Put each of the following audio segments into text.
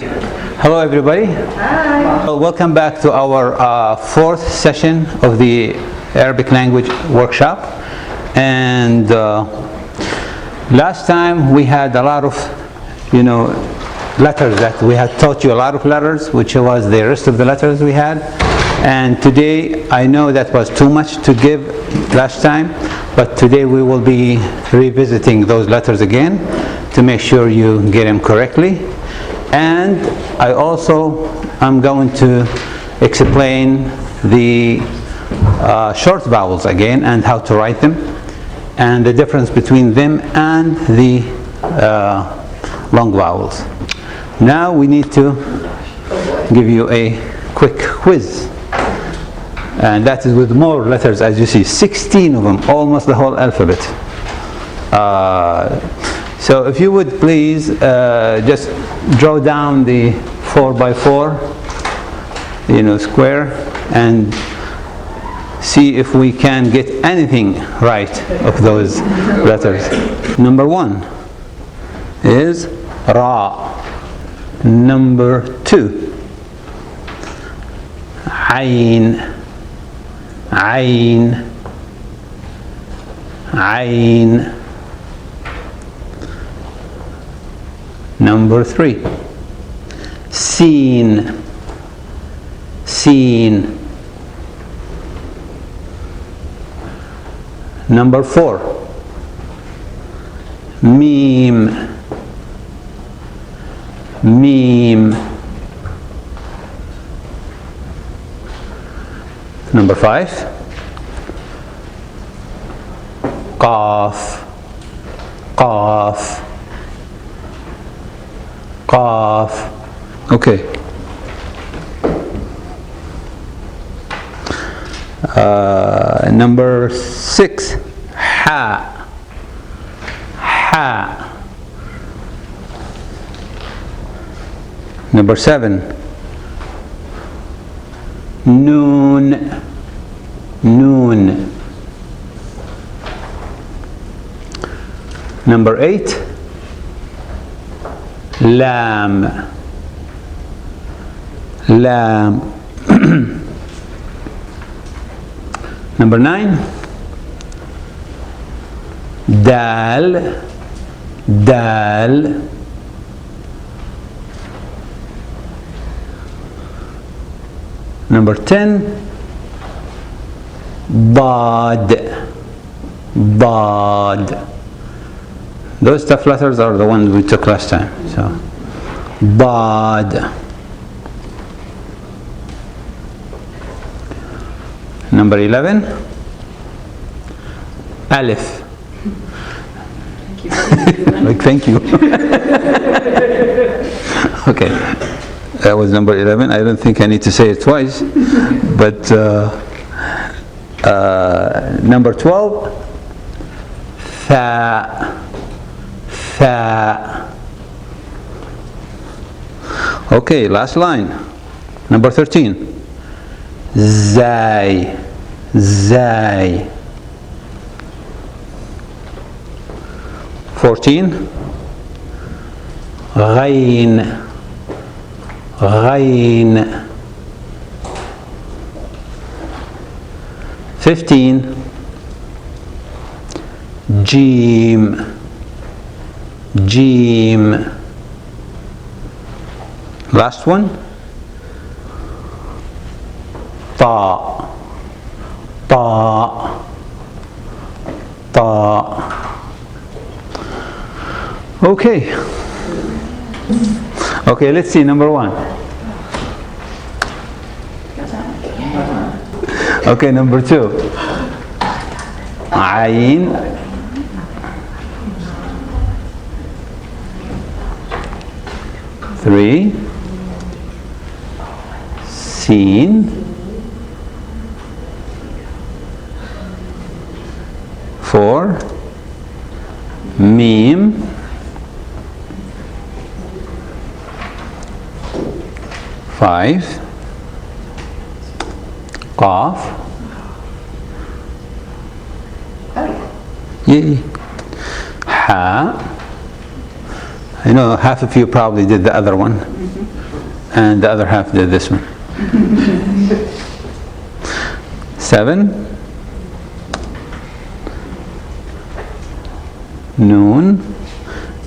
Hello everybody. Hi. Welcome back to our fourth session of the Arabic language workshop. And last time we had a lot of, letters that we had taught you a lot of letters, which was the rest of the letters we had. And today, I know that was too much to give last time, but today we will be revisiting those letters again to make sure you get them correctly. And I also am going to explain the short vowels again and how to write them and the difference between them and the long vowels. Now we need to give you a quick quiz. And that is with more letters, as you see, 16 of them, almost the whole alphabet. So if you would please just draw down the 4x4, square, and see if we can get anything right of those letters. Number 1 is Ra. Number 2, Ain. Ain. Ain. Number 3, Seen. Seen. Number 4, Meme. Meme. Number 5, Qaf. Qaf. Qaf. Okay. Number 6, Ha. Ha. Number 7, Noon. Noon. Number 8, Lam. Lam. Number 9, Dal. Dal. Number 10, Bad. Bad. Those tough letters are the ones we took last time. So, Bad. Number 11, Alif. Thank you. Okay, that was number 11. I don't think I need to say it twice. But number 12, Tha. Tha. Okay, last line. Number 13, Zai. Zai. 14, Ghain. Ghain. 15, Jim. Jim. Last one, Ta. Ta. Ta. Okay. Okay, let's see number 1. Okay, number 2, Ain. 3, Seen. 4, Meme. 5, Qaf. Yay. Ha. I know half of you probably did the other one, and the other half did this one. 7, noon,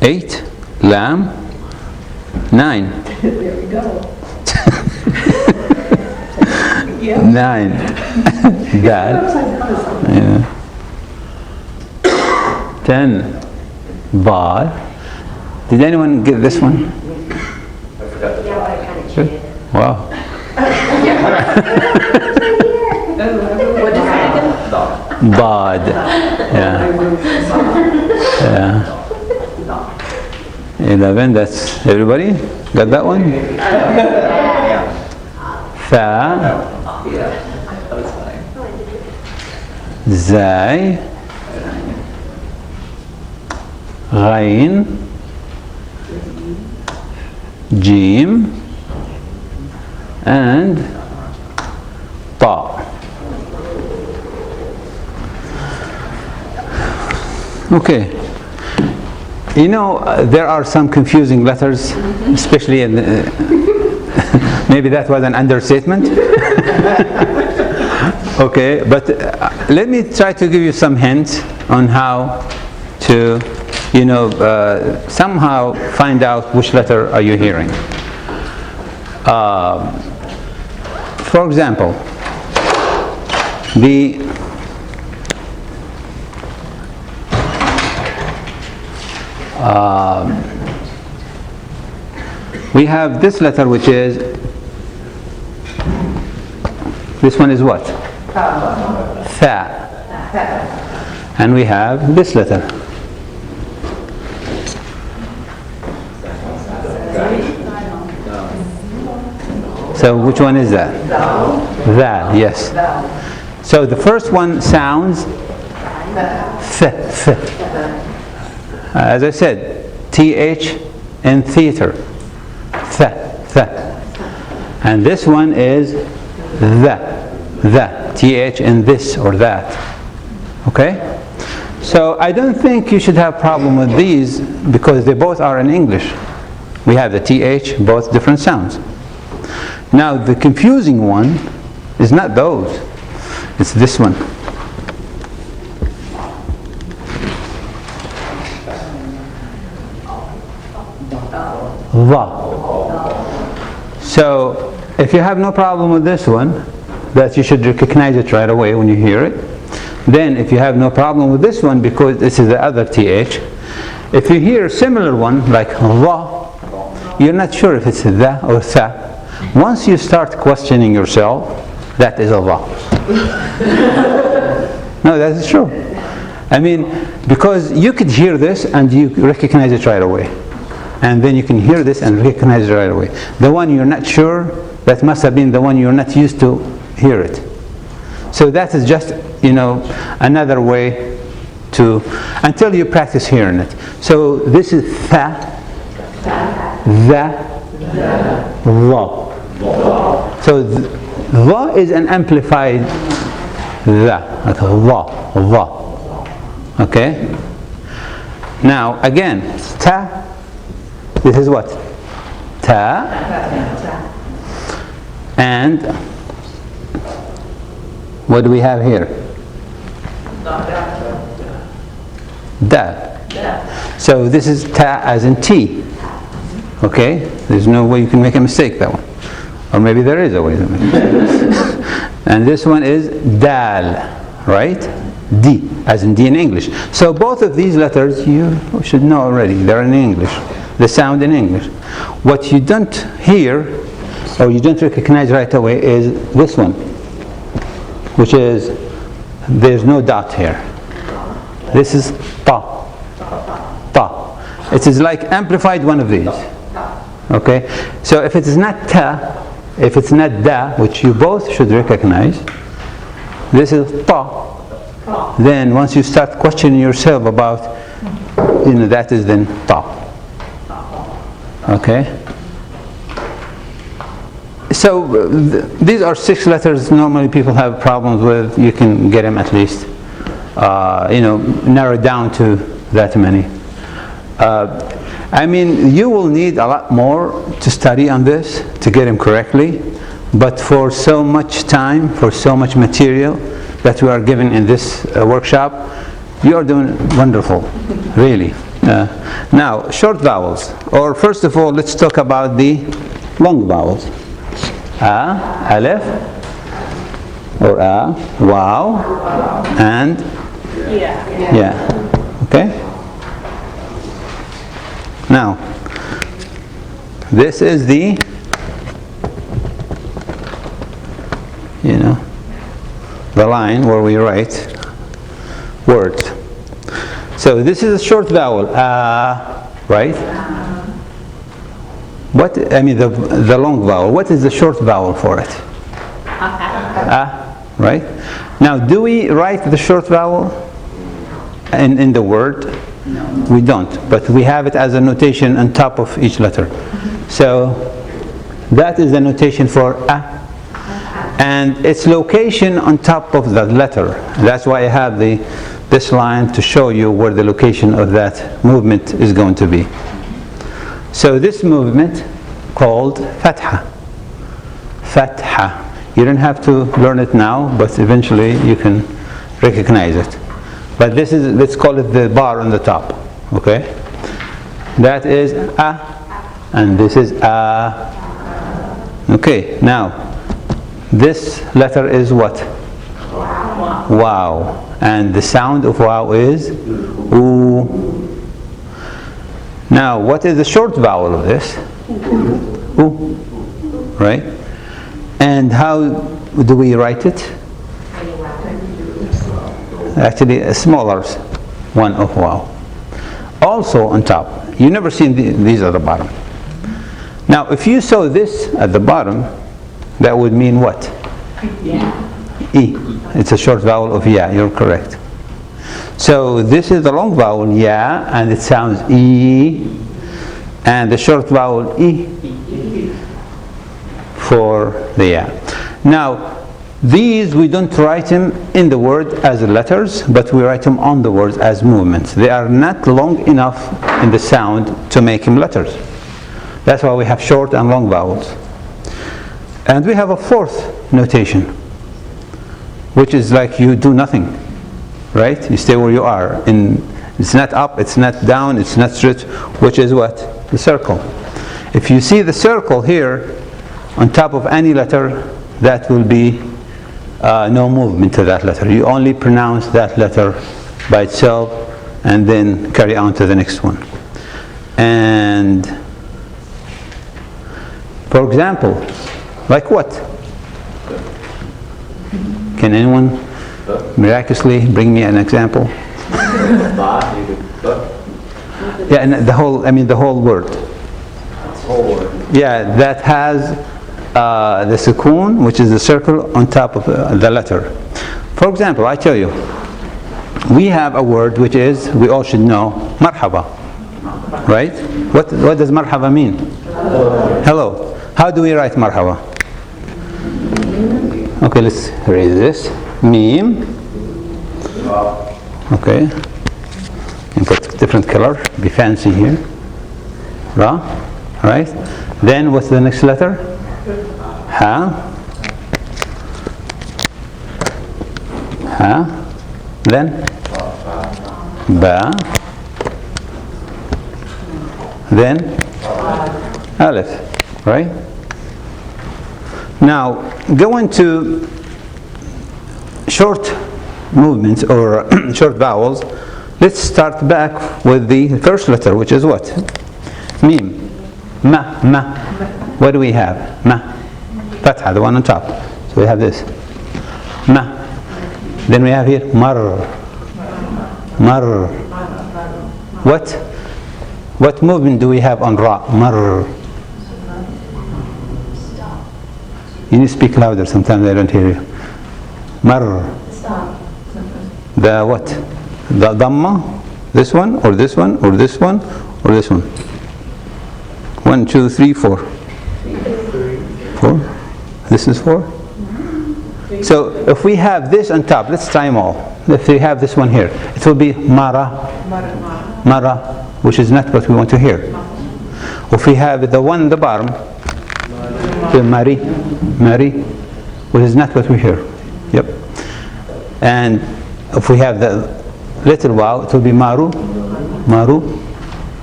8, lamb, 9. There we go. 9, dal. Yeah. 10, bar. Did anyone get this one? Good. Wow. Bad. Yeah. Yeah. 11, that's everybody? Got that one? Fa. Zai. Ghain. Jim. And Ta. Okay. You know, there are some confusing letters, especially in maybe that was an understatement. Okay, but let me try to give you some hints on how to, you know, somehow find out which letter are you hearing. For example, we have this letter, which is, this one is what? Tha. And we have this letter. So which one is that? That, yes. So the first one sounds th. As I said, th in theater. Th. And this one is the. Th in this or that. Okay? So I don't think you should have a problem with these because they both are in English. We have the th, both different sounds. Now the confusing one is not those. It's this one. Va. So if you have no problem with this one, that you should recognize it right away when you hear it. Then if you have no problem with this one because this is the other th, if you hear a similar one like va, you're not sure if it's the or tha. Once you start questioning yourself, that is a va. No, that is true. I mean, because you could hear this and you recognize it right away. And then you can hear this and recognize it right away. The one you're not sure, that must have been the one you're not used to hear it. So that is just, you know, another way to, until you practice hearing it. So this is tha, the, va. So va is an amplified the, like va. Okay? Now again, ta, this is what? Ta. And what do we have here? Da. So this is ta as in T. Okay? There's no way you can make a mistake that one. Or maybe there is a way to make a mistake. And this one is dal, right? D, as in D in English. So both of these letters you should know already. They're in English. They sound in English. What you don't hear or you don't recognize right away is this one, which is, there's no dot here. This is ta. It is like amplified one of these. Okay? So if it is not ta, if it's not da, which you both should recognize, this is ta. Then once you start questioning yourself about, you know, that is then ta. Okay? So these are 6 letters normally people have problems with. You can get them at least, you know, narrowed down to that many. I mean, you will need a lot more to study on this to get him correctly, but for so much time, for so much material that we are given in this workshop, you are doing wonderful, really. Now, short vowels, or first of all, let's talk about the long vowels. Alif, or wow, and yeah. Okay? Now, this is the, the line where we write words. So this is a short vowel, right? What, I mean the long vowel, what is the short vowel for it? Right? Now, do we write the short vowel in the word? No. We don't, but we have it as a notation on top of each letter. So that is the notation for a, and its location on top of the letter. That's why I have this line to show you where the location of that movement is going to be. So this movement called fatha. Fatha. You don't have to learn it now, but eventually you can recognize it. But this is, let's call it the bar on the top, okay? That is a, and this is a. Okay, now, this letter is what? Wow. And the sound of wow is oo. Now, what is the short vowel of this? Oo. Right? And how do we write it? Actually, a smaller one of wow. Also on top. You never seen these at the bottom. Now, if you saw this at the bottom, that would mean what? Yeah. E. It's a short vowel of yeah, you're correct. So this is the long vowel yeah, and it sounds E, and the short vowel E for the yeah. Now, these we don't write them in the word as letters, but we write them on the words as movements. They are not long enough in the sound to make them letters. That's why we have short and long vowels. And we have a fourth notation, which is like you do nothing, right? You stay where you are. It's not up, it's not down, it's not straight, which is what? The circle. If you see the circle here on top of any letter, that will be no movement to that letter. You only pronounce that letter by itself and then carry on to the next one. And for example, like what? Can anyone miraculously bring me an example? Yeah, and the whole word. Yeah, that has the sukoon, which is the circle on top of the letter. For example, I tell you, we have a word which is, we all should know, marhaba, right? What does marhaba mean? Hello. How do we write marhaba? Okay, let's erase this. Mim. Okay. And put different color, be fancy here. Ra. Right? Then what's the next letter? Ha. Ha. Then ba. Then alif. Right? Now, go into short movements or short vowels. Let's start back with the first letter, which is what? Mim. Ma. Ma. What do we have? Ma. Fatha, the one on top. So we have this. Ma. Then we have here mar. Mar. What movement do we have on ra? Mar. You need to speak louder, sometimes I don't hear you. Mar. The what? The dhamma? This one, or this one, or this one, or this one? 1, 2, 3, 4. 4? This is 4? So if we have this on top, let's try them all. if you have this one here, it will be mara, mara, which is not what we want to hear. If we have the one in the bottom, the mari, mari, which is not what we hear. Yep. And if we have the little wow, it will be maru, maru.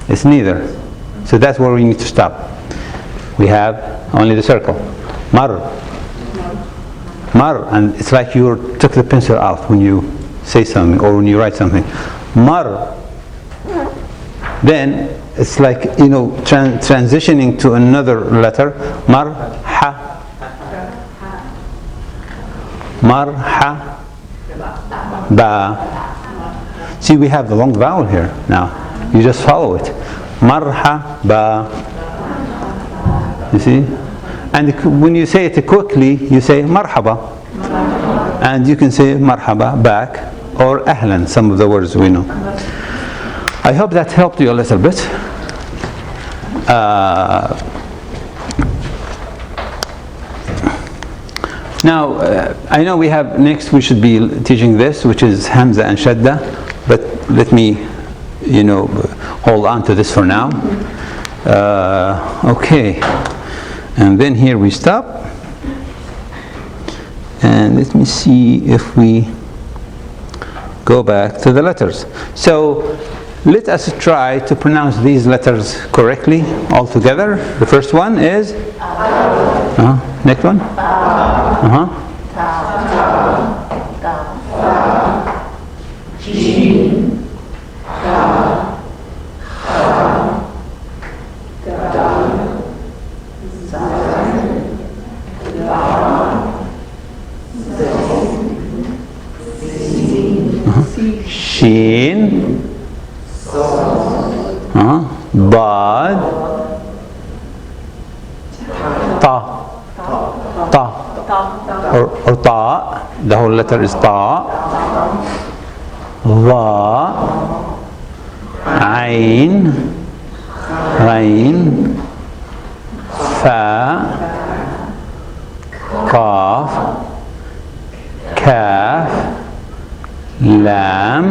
It's neither. So that's where we need to stop. We have only the circle. Mar. Mar. And it's like you took the pencil out when you say something or when you write something. Mar. Then it's like, you know, transitioning to another letter. Mar, ha. Mar, ha. Ba. See, we have the long vowel here now. You just follow it. Marhaba. You see? And when you say it quickly, you say marhaba. And you can say marhaba back or ahlan, some of the words we know. I hope that helped you a little bit. Now, I know we have next, we should be teaching this, which is Hamza and Shadda, but let me, you know, hold on to this for now. Okay, and then here we stop. And let me see if we go back to the letters. So, let us try to pronounce these letters correctly all together. The first one is next one. Shin. Bad. Ta. Ta. Or ta. The whole letter is ta. Va. Ain. Rain. Fa. Qaf. Kaf. Lam.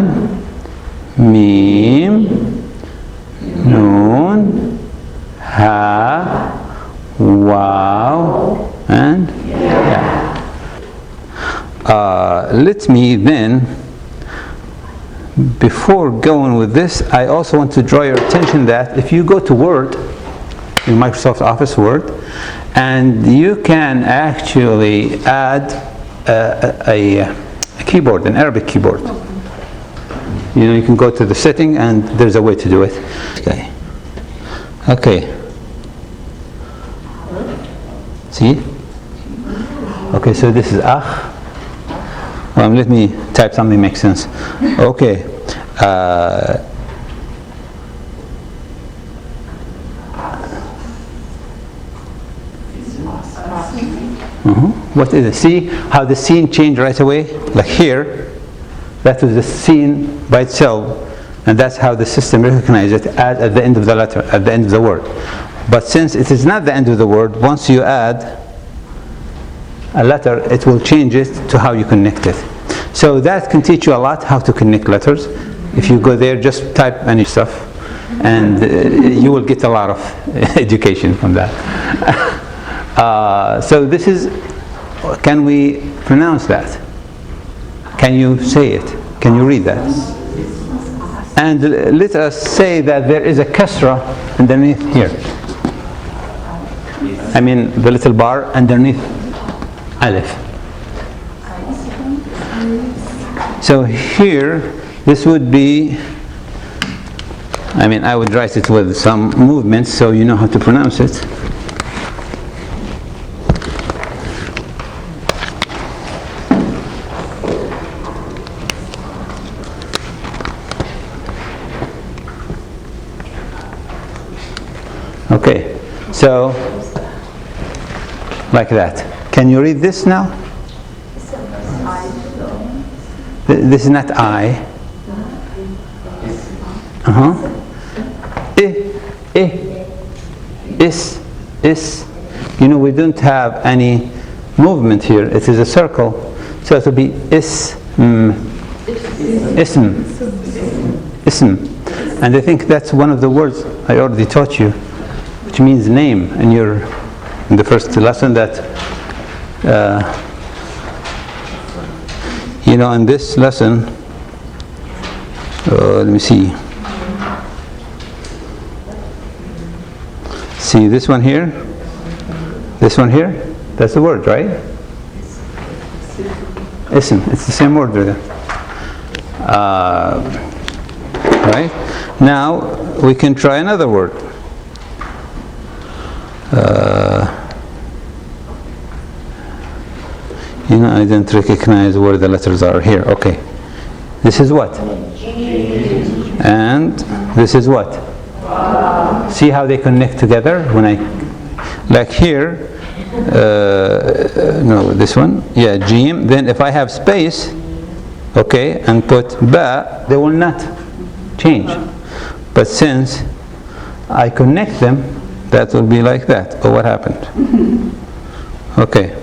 Mim. Noon, Ha, Wow, and Ya. Let me then, before going with this, I also want to draw your attention that if you go to Word, in Microsoft Office Word, and you can actually add a keyboard, an Arabic keyboard. You know, you can go to the setting and there's a way to do it. Okay. Okay. See? Okay, so this is akh. Let me type something makes sense. Okay. What is it? See how the scene changed right away? Like here. That was the scene by itself, and that's how the system recognizes it at the end of the letter, at the end of the word. But since it is not the end of the word, once you add a letter, it will change it to how you connect it. So that can teach you a lot how to connect letters. If you go there, just type any stuff, and you will get a lot of education from that. So this is, can we pronounce that? Can you say it? Can you read that? And let us say that there is a kasra underneath here. I mean the little bar underneath alif. So here, this would be, I mean I would write it with some movements so you know how to pronounce it. Okay, so like that. Can you read this now? This is not I. Is. You know, we don't have any movement here. It is a circle, so it will be is. Ism. Ism. And I think that's one of the words I already taught you, which means name in the first lesson, that in this lesson, let me see. See this one here? This one here? That's the word, right? Ism. It's the same word. Right? Now we can try another word. I didn't recognize where the letters are here. Okay. This is what? And this is what? See how they connect together? Like here, no, this one, yeah, Jim. Then if I have space, okay, and put ba, they will not change. But since I connect them, that will be like that. Oh, what happened? Okay,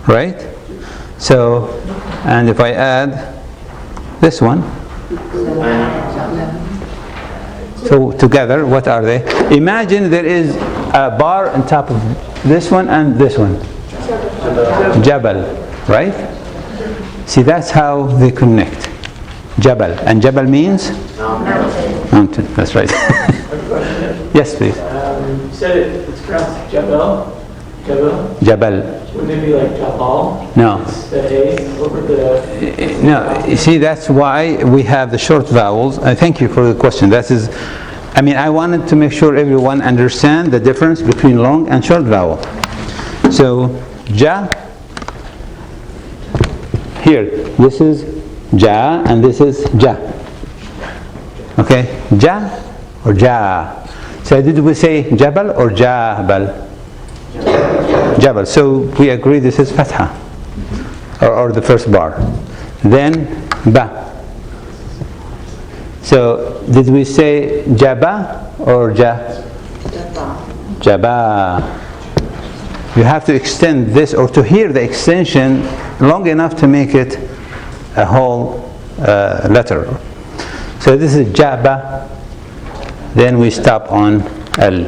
right? So, and if I add this one, so together, what are they? Imagine there is a bar on top of this one and this one. Jabal, right? See, that's how they connect. Jabal. And Jabal means? Mountain. That's right. Yes, please. You said it's pronounced Jabal. Jabal. Wouldn't it be like Jabal? No. It's the A over the... No, you see, that's why we have the short vowels. Thank you for the question. I wanted to make sure everyone understand the difference between long and short vowel. So, ja, here, this is ja and this is ja. Okay, ja or ja. So did we say jabal or jabal? Jabal. So we agree this is fatha, or the first bar. Then ba. So did we say jaba or ja? Jaba. You have to extend this, or to hear the extension long enough to make it a whole letter. So this is jaba. Then we stop on al.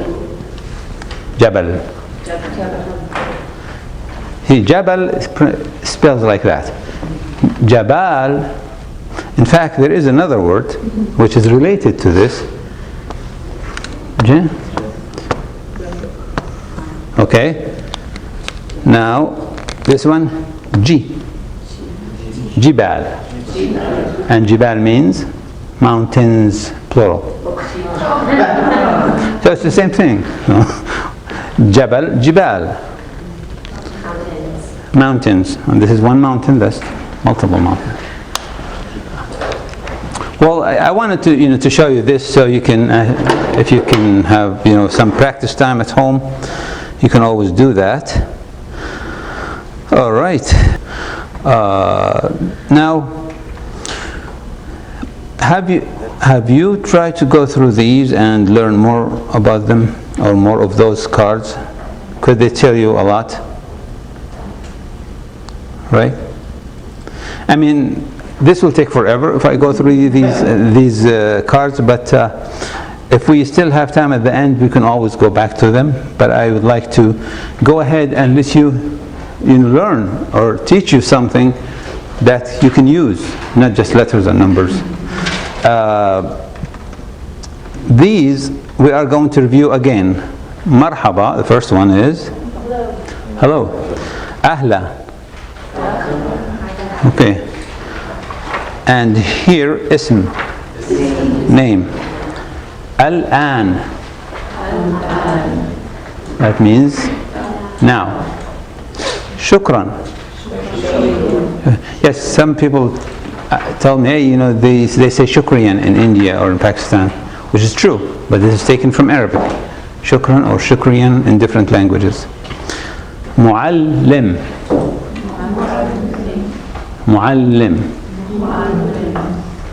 Jabal. See, Jabal spells like that. Jabal, in fact, there is another word which is related to this. Okay. Now, this one, Jibal. And Jibal means mountains, plural. So it's the same thing. Jabal, Jibal. Mountains. And this is one mountain, that's multiple mountains. Well, I wanted to show you this so you can, if you can have some practice time at home, you can always do that. All right. Now, have you tried to go through these and learn more about them, or more of those cards? Could they tell you a lot? Right? This will take forever if I go through these cards, but if we still have time at the end, we can always go back to them. But I would like to go ahead and let you learn or teach you something that you can use, not just letters and numbers. These we are going to review again. Marhaba, the first one is hello. Ahla. Okay. And here, ism, name. Al-an. That means now. Shukran. Yes, some people tell me, hey, they say shukriyan in India or in Pakistan, which is true, but this is taken from Arabic. Shukran or shukriyan in different languages. Muallim. Muallim.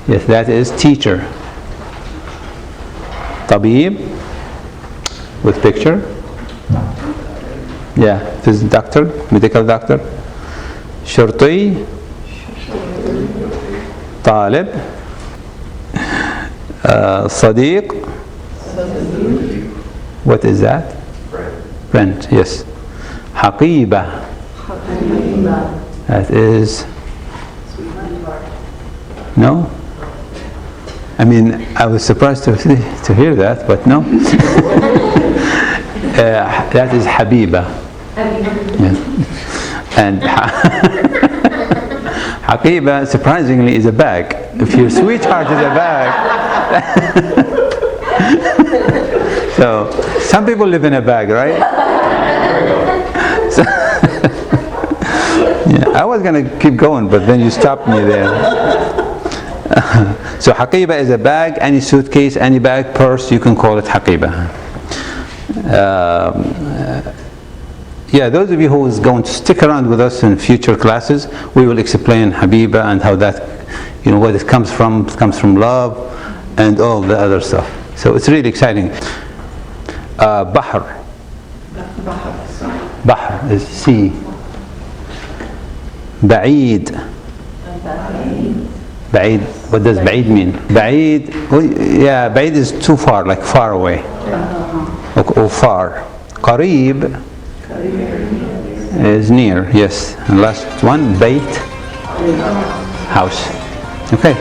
Yes, that is teacher. Tabib, with picture. Yeah, this is doctor, medical doctor. Shurti. طالب. صديق. What is that? Friend, yes. حقيبة. That is, no? I mean, I was surprised to hear that, but no. That is Habiba. Yes. And Haqiba, surprisingly, is a bag. If your sweetheart is a bag. So, some people live in a bag, right? So, yeah, I was going to keep going, but then you stopped me there. So Haqiba is a bag, any suitcase, any bag, purse, you can call it Haqiba. Yeah, those of you who is going to stick around with us in future classes, we will explain Habiba and how that, what it comes from love and all the other stuff. So it's really exciting. Bahr. Bahr is sea. Ba'id. Ba'id, what does Ba'id mean? Ba'id, yeah, Ba'id is too far, like far away. Or far. Qareeb is near, yes. And last one, Bayt, house. Okay.